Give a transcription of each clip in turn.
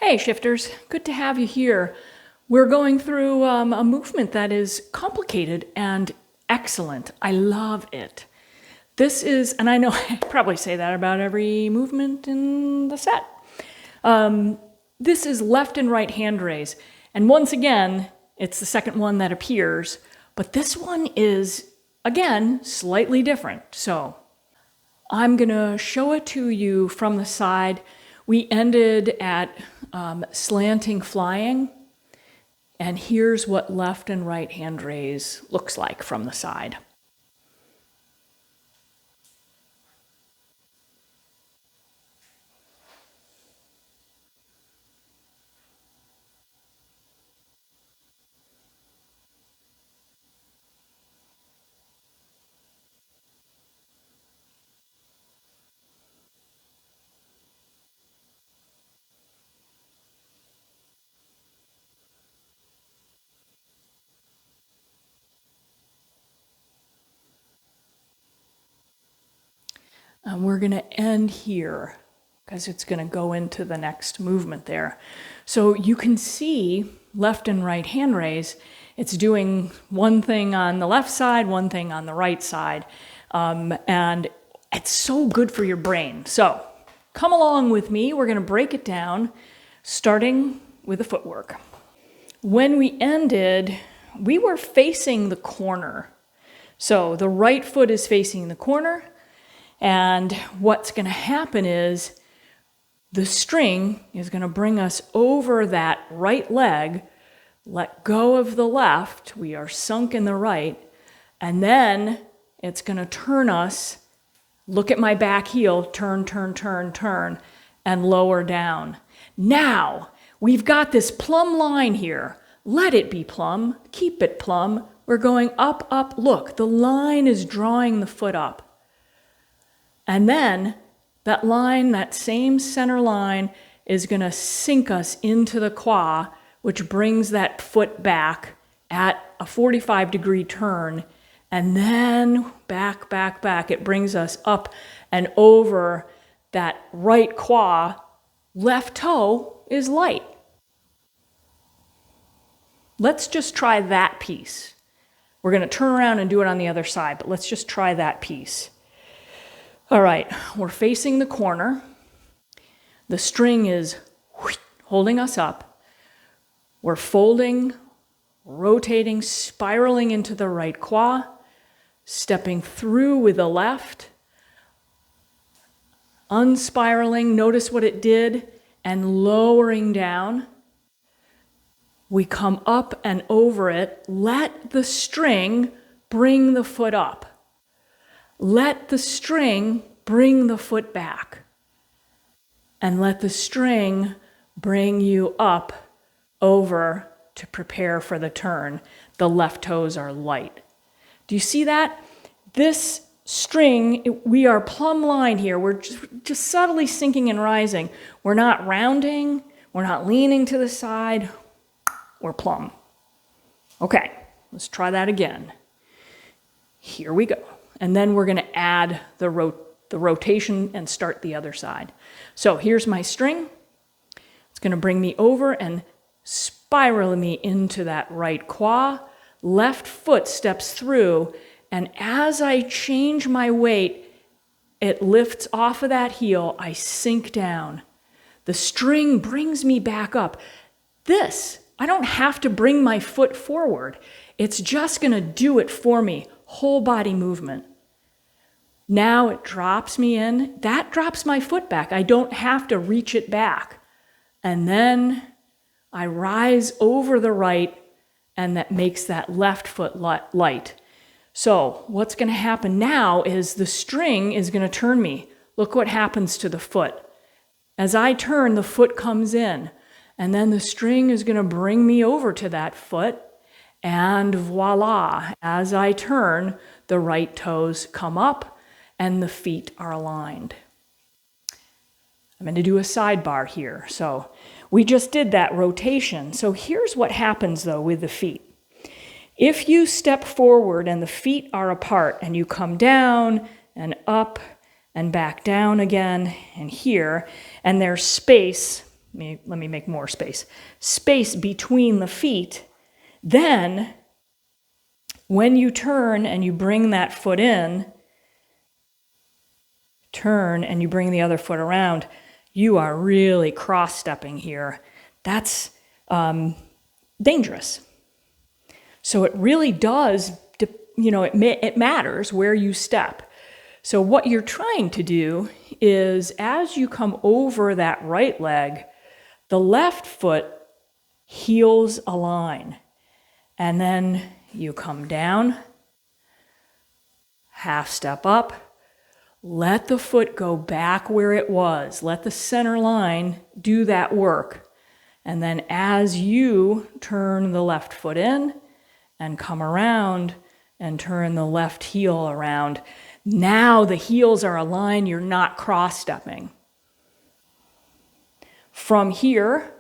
Hey shifters, good to have you here. We're going through a movement that is complicated and excellent. I love it. This is, and I know I probably say that about every movement in the set. This is left and right hand raise. And once again, it's the second one that appears, but this one is, again, slightly different. So I'm gonna show it to you from the side. We ended at slanting flying, and here's what left and right hand raise looks like from the side. And we're going to end here because it's going to go into the next movement there. So you can see left and right hand raise. It's doing one thing on the left side, one thing on the right side. And it's so good for your brain. So come along with me. We're going to break it down, starting with the footwork. When we ended, we were facing the corner. So the right foot is facing the corner. And what's going to happen is the string is going to bring us over that right leg, let go of the left, we are sunk in the right, and then it's going to turn us, look at my back heel, turn, turn, turn, turn, and lower down. Now, we've got this plumb line here. Let it be plumb, keep it plumb. We're going up, up, look, the line is drawing the foot up. And then that line, that same center line, is going to sink us into the qua, which brings that foot back at a 45-degree turn. And then back, back, back. It brings us up and over that right qua. Left toe is light. Let's just try that piece. We're going to turn around and do it on the other side, but let's just try that piece. All right, we're facing the corner. The string is holding us up. We're folding, rotating, spiraling into the right qua, stepping through with the left, unspiraling, notice what it did, and lowering down. We come up and over it. Let the string bring the foot up. Let the string bring the foot back. And let the string bring you up over to prepare for the turn. The left toes are light. Do you see that? This string, we are plumb line here. We're just subtly sinking and rising. We're not rounding. We're not leaning to the side. We're plumb. Okay, let's try that again. Here we go. And then we're going to add the rotation and start the other side. So here's my string. It's going to bring me over and spiral me into that right qua. Left foot steps through, and as I change my weight, it lifts off of that heel. I sink down. The string brings me back up. This, I don't have to bring my foot forward. It's just going to do it for me. Whole body movement. Now it drops me in. That drops my foot back. I don't have to reach it back. And then I rise over the right, and that makes that left foot light. So what's going to happen now is the string is going to turn me. Look what happens to the foot. As I turn, the foot comes in, and then the string is going to bring me over to that foot. And voila, as I turn, the right toes come up and the feet are aligned. I'm going to do a sidebar here. So we just did that rotation. So here's what happens though with the feet. If you step forward and the feet are apart and you come down and up and back down again and here, and there's space let me make more space. Space between the feet. Then, when you turn and you bring that foot in, turn and you bring the other foot around, you are really cross-stepping here. That's dangerous. So it really does, it matters where you step. So what you're trying to do is, as you come over that right leg, the left foot heels align. And then you come down, half step up, let the foot go back where it was. Let the center line do that work. And then as you turn the left foot in and come around and turn the left heel around, now the heels are aligned, you're not cross-stepping. From here,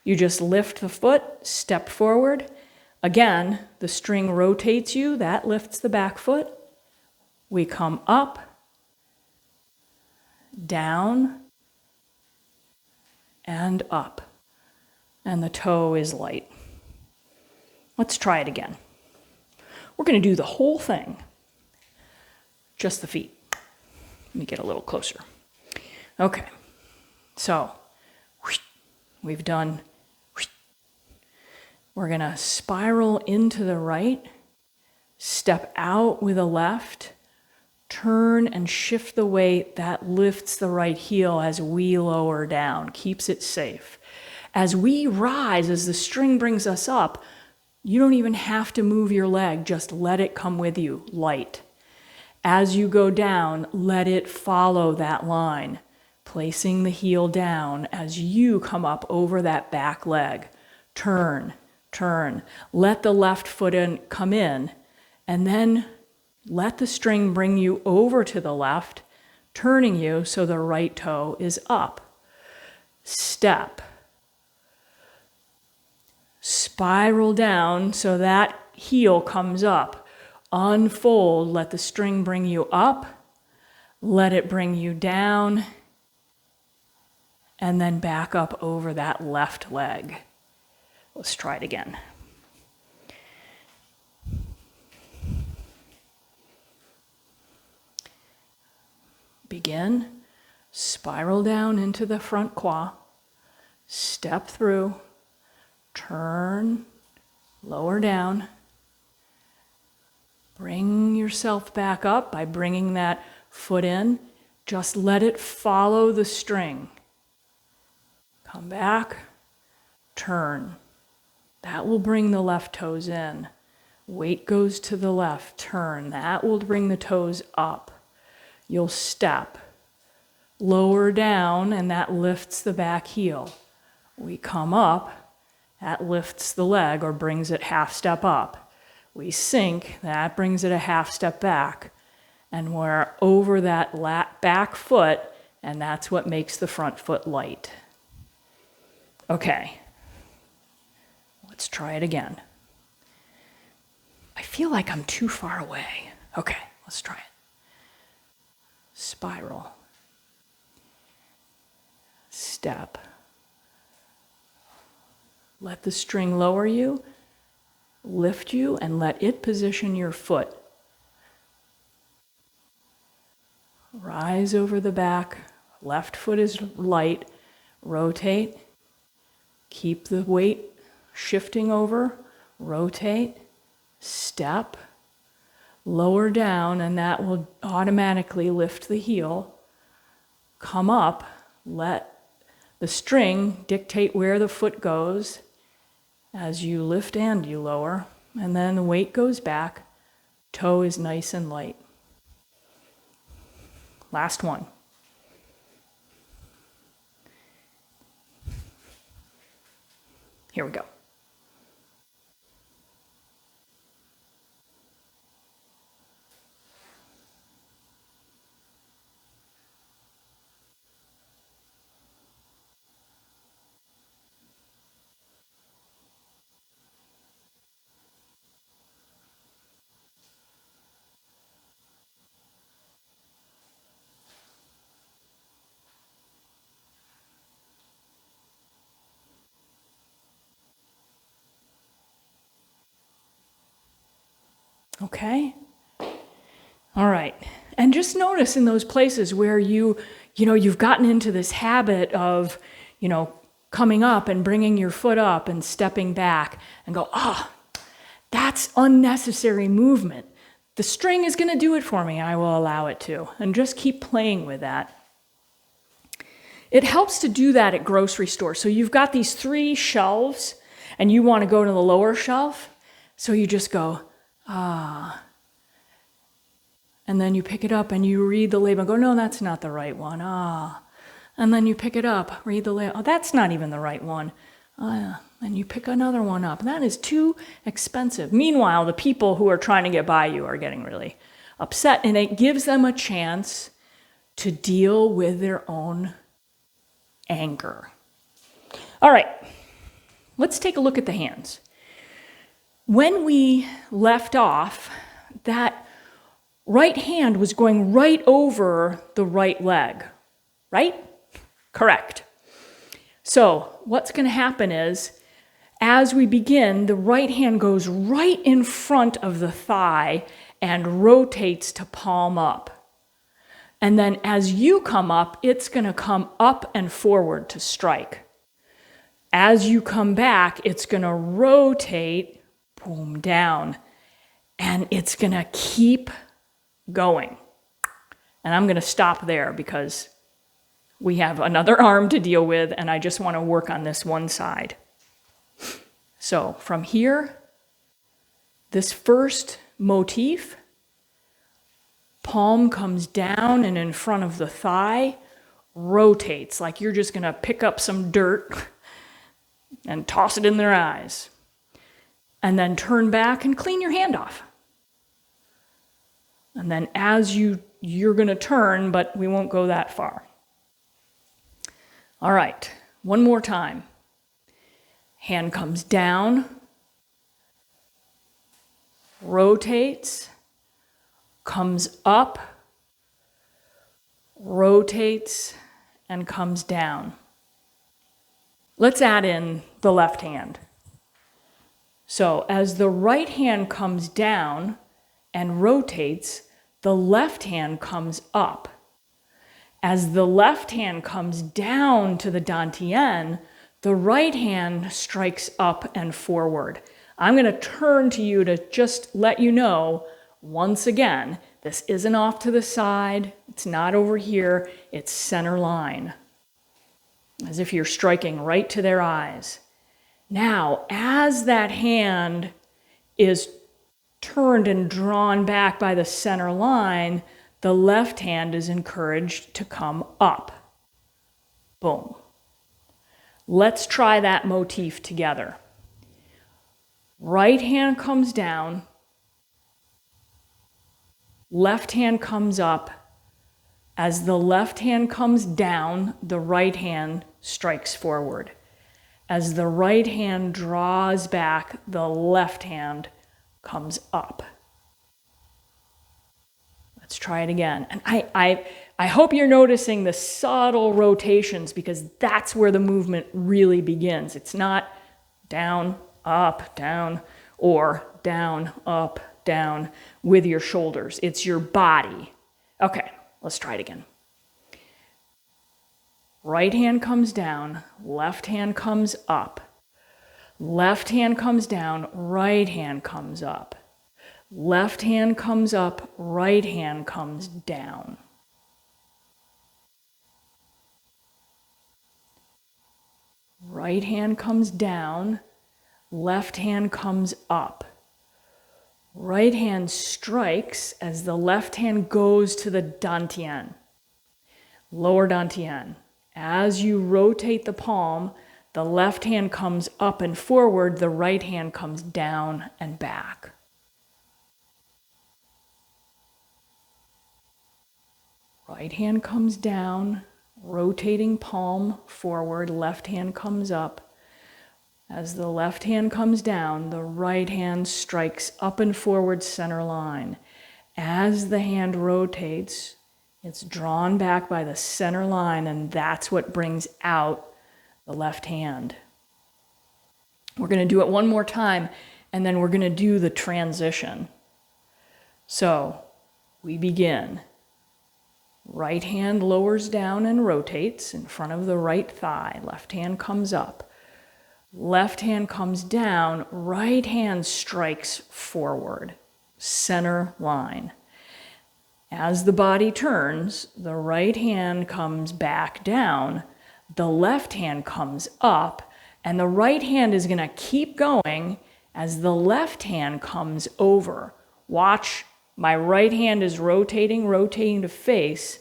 you just lift the foot, step forward. Again, the string rotates you, that lifts the back foot. We come up, down, and up. And the toe is light. Let's try it again. We're going to do the whole thing, just the feet. Let me get a little closer. Okay, so we've done. We're going to spiral into the right, step out with a left, turn and shift the weight that lifts the right heel as we lower down, keeps it safe. As we rise, as the string brings us up, you don't even have to move your leg, just let it come with you, light. As you go down, let it follow that line, placing the heel down as you come up over that back leg. Turn, turn. Let the left foot come in, and then let the string bring you over to the left, turning you so the right toe is up. Step. Spiral down so that heel comes up. Unfold, let the string bring you up, let it bring you down, and then back up over that left leg. Let's try it again. Begin, spiral down into the front qua, step through, turn, lower down, bring yourself back up by bringing that foot in. Just let it follow the string. Come back, turn. That will bring the left toes in. Weight goes to the left, turn. That will bring the toes up. You'll step, lower down, and that lifts the back heel. We come up, that lifts the leg or brings it half step up. We sink, that brings it a half step back. And we're over that back foot, and that's what makes the front foot light. Okay, let's try it again. I feel like I'm too far away. Okay, let's try it. Spiral. Step. Let the string lower you, lift you, and let it position your foot. Rise over the back. Left foot is light. Rotate. Keep the weight shifting over. Rotate. Step. Lower down, and that will automatically lift the heel. Come up. Let the string dictate where the foot goes as you lift and you lower. And then the weight goes back. Toe is nice and light. Last one. Here we go. Okay? All right. And just notice in those places where you've gotten into this habit of, coming up and bringing your foot up and stepping back and go, that's unnecessary movement. The string is going to do it for me. I will allow it to. And just keep playing with that. It helps to do that at grocery stores. So you've got these 3 shelves and you want to go to the lower shelf. So you just go, and then you pick it up and you read the label and go, no, that's not the right one. And then you pick it up, read the label. Oh, that's not even the right one. And you pick another one up. That is too expensive. Meanwhile, the people who are trying to get by you are getting really upset. And it gives them a chance to deal with their own anger. All right, let's take a look at the hands. When we left off, that right hand was going right over the right leg, right? Correct. So what's going to happen is, as we begin, the right hand goes right in front of the thigh and rotates to palm up. And then as you come up, it's going to come up and forward to strike. As you come back, it's going to rotate, boom, down. And it's going to keep going. And I'm going to stop there because we have another arm to deal with, and I just want to work on this one side. So from here, this first motif, palm comes down and in front of the thigh, rotates like you're just going to pick up some dirt and toss it in their eyes. And then turn back and clean your hand off. And then as you're going to turn, but we won't go that far. All right, one more time. Hand comes down, rotates, comes up, rotates, and comes down. Let's add in the left hand. So as the right hand comes down and rotates, the left hand comes up. As the left hand comes down to the dantian, the right hand strikes up and forward. I'm going to turn to you to just let you know, once again, this isn't off to the side, it's not over here, it's center line. As if you're striking right to their eyes. Now, as that hand is turned and drawn back by the center line, the left hand is encouraged to come up. Boom. Let's try that motif together. Right hand comes down, left hand comes up. As the left hand comes down, the right hand strikes forward. As the right hand draws back, the left hand comes up. Let's try it again. And I hope you're noticing the subtle rotations because that's where the movement really begins. It's not down, down, or down, up, down with your shoulders. It's your body. Okay, let's try it again. Right hand comes down, left hand comes up. Left hand comes down, right hand comes up. Left hand comes up, right hand comes down. Right hand comes down, left hand comes up. Right hand strikes as the left hand goes to the dantian, lower dantian. As you rotate the palm, the left hand comes up and forward, the right hand comes down and back. Right hand comes down, rotating palm forward, left hand comes up. As the left hand comes down, the right hand strikes up and forward center line. As the hand rotates, it's drawn back by the center line, and that's what brings out the left hand. We're going to do it one more time, and then we're going to do the transition. So we begin. Right hand lowers down and rotates in front of the right thigh. Left hand comes up. Left hand comes down. Right hand strikes forward. Center line. As the body turns, the right hand comes back down. The left hand comes up. And the right hand is going to keep going as the left hand comes over. Watch, my right hand is rotating to face.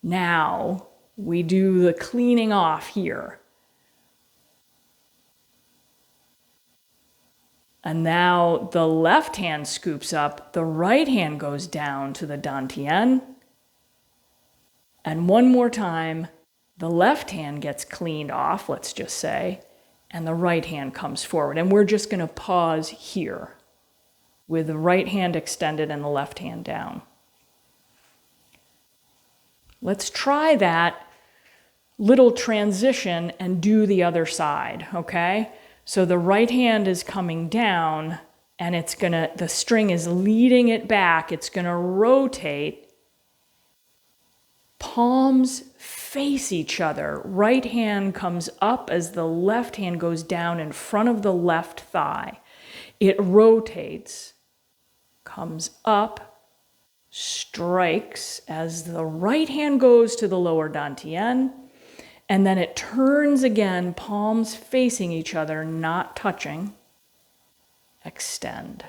Now we do the cleaning off here. And now the left hand scoops up, the right hand goes down to the dantian. And one more time, the left hand gets cleaned off, let's just say, and the right hand comes forward. And we're just going to pause here with the right hand extended and the left hand down. Let's try that little transition and do the other side, okay? So the right hand is coming down and the string is leading it back. It's going to rotate. Palms face each other. Right hand comes up as the left hand goes down in front of the left thigh. It rotates, comes up, strikes as the right hand goes to the lower dantian, and then it turns again, palms facing each other, not touching. Extend.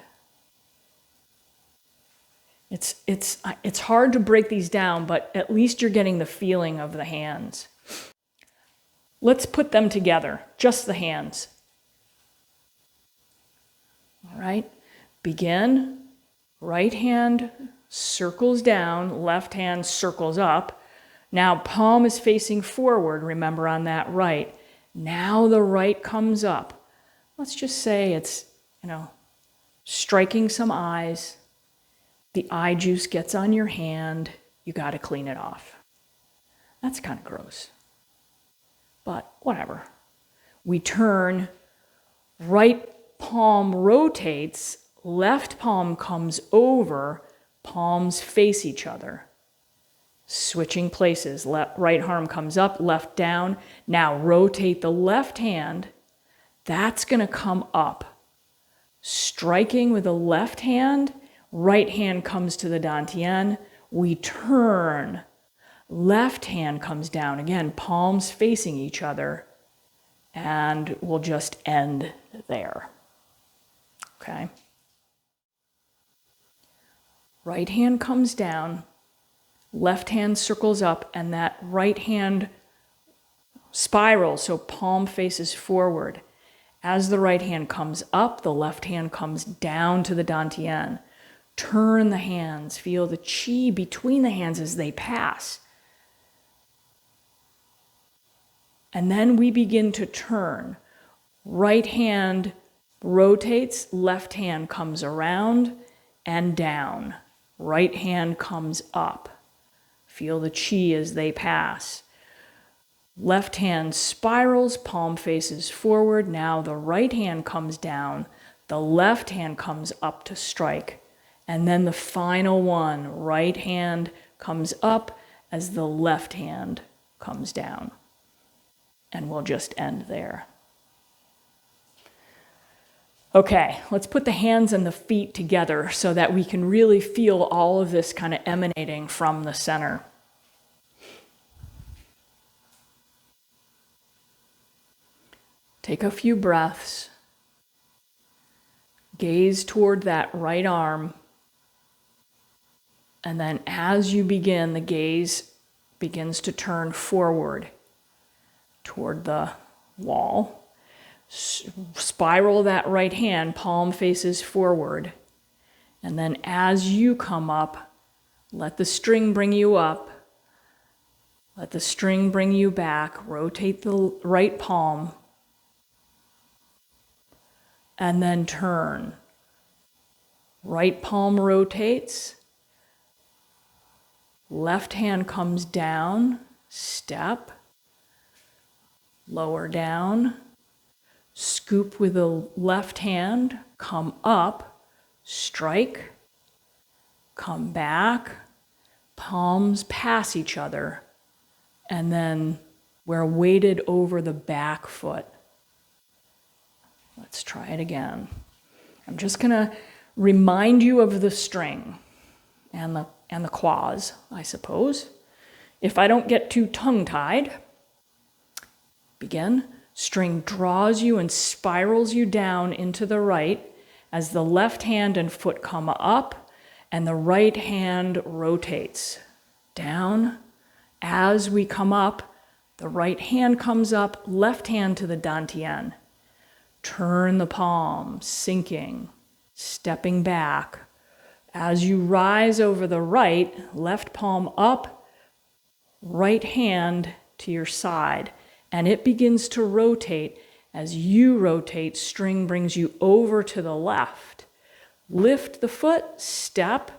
It's hard to break these down, but at least you're getting the feeling of the hands. Let's put them together, just the hands. All right, begin. Right hand circles down, left hand circles up. Now palm is facing forward, remember on that right. Now the right comes up. Let's just say it's, striking some eyes. The eye juice gets on your hand. You got to clean it off. That's kind of gross. But whatever. We turn, right palm rotates, left palm comes over, palms face each other. Switching places, right arm comes up, left down. Now rotate the left hand. That's going to come up. Striking with the left hand, right hand comes to the dantian. We turn. Left hand comes down. Again, palms facing each other. And we'll just end there. Okay. Right hand comes down. Left hand circles up, and that right hand spirals, so palm faces forward. As the right hand comes up, the left hand comes down to the dantian. Turn the hands. Feel the qi between the hands as they pass. And then we begin to turn. Right hand rotates, left hand comes around and down. Right hand comes up. Feel the qi as they pass. Left hand spirals, palm faces forward. Now the right hand comes down. The left hand comes up to strike. And then the final one, right hand comes up as the left hand comes down. And we'll just end there. Okay, let's put the hands and the feet together so that we can really feel all of this kind of emanating from the center. Take a few breaths. Gaze toward that right arm. And then as you begin, the gaze begins to turn forward toward the wall. Spiral that right hand, palm faces forward. And then as you come up, let the string bring you up. Let the string bring you back. Rotate the right palm. And then turn. Right palm rotates. Left hand comes down. Step. Lower down. Scoop with the left hand, come up, strike, come back, palms pass each other, and then we're weighted over the back foot. Let's try it again. I'm just going to remind you of the string and the claws, I suppose. If I don't get too tongue-tied, begin. String draws you and spirals you down into the right as the left hand and foot come up and the right hand rotates down. As we come up, the right hand comes up, left hand to the dantian. Turn the palm, sinking, stepping back. As you rise over the right, left palm up, right hand to your side. And it begins to rotate. As you rotate, string brings you over to the left. Lift the foot, step.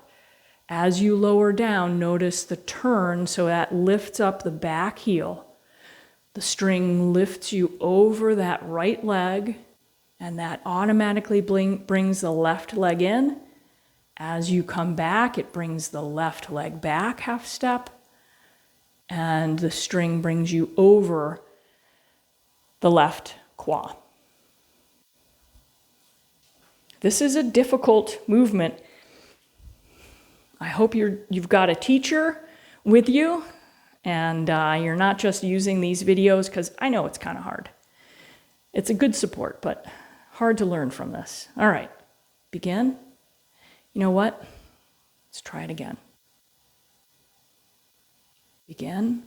As you lower down, notice the turn, so that lifts up the back heel. The string lifts you over that right leg, and that automatically brings the left leg in. As you come back, it brings the left leg back half step, and the string brings you over the left qua. This is a difficult movement. I hope you've got a teacher with you, and you're not just using these videos, because I know it's kind of hard. It's a good support, but hard to learn from this. All right, begin. You know what? Let's try it again. Begin.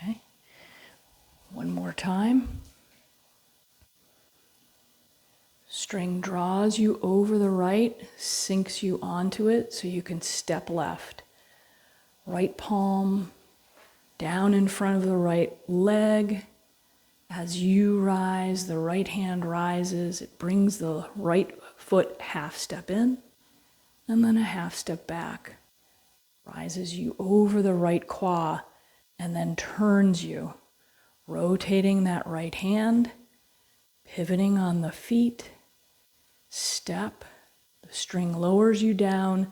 Okay. One more time. String draws you over the right, sinks you onto it so you can step left. Right palm down in front of the right leg. As you rise, the right hand rises. It brings the right foot half step in, and then a half step back. Rises you over the right qua, and then turns you, rotating that right hand, pivoting on the feet, step. The string lowers you down,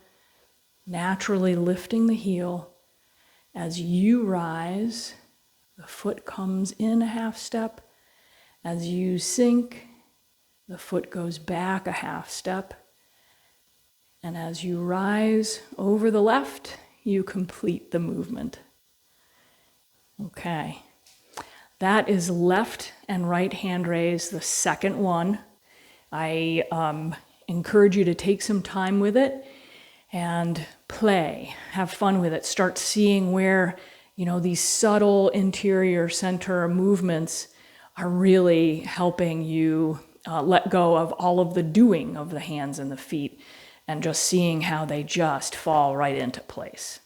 naturally lifting the heel. As you rise, the foot comes in a half step. As you sink, the foot goes back a half step. And as you rise over the left, you complete the movement. Okay. That is left and right hand raise, the second one. I encourage you to take some time with it and play, have fun with it. Start seeing where, these subtle interior center movements are really helping you let go of all of the doing of the hands and the feet, and just seeing how they just fall right into place.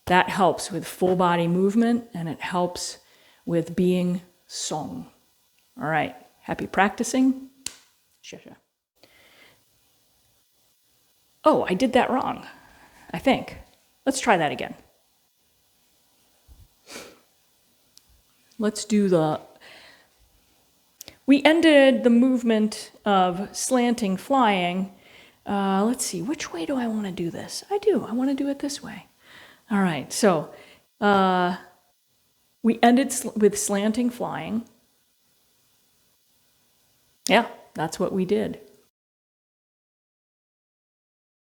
That helps with full body movement, and it helps with being song. All right, happy practicing. Shasha. Oh, I did that wrong, I think. Let's try that again. Let's do we ended the movement of slanting flying. Let's see, which way do I want to do this? I want to do it this way. All right, so we ended with slanting flying. Yeah, that's what we did.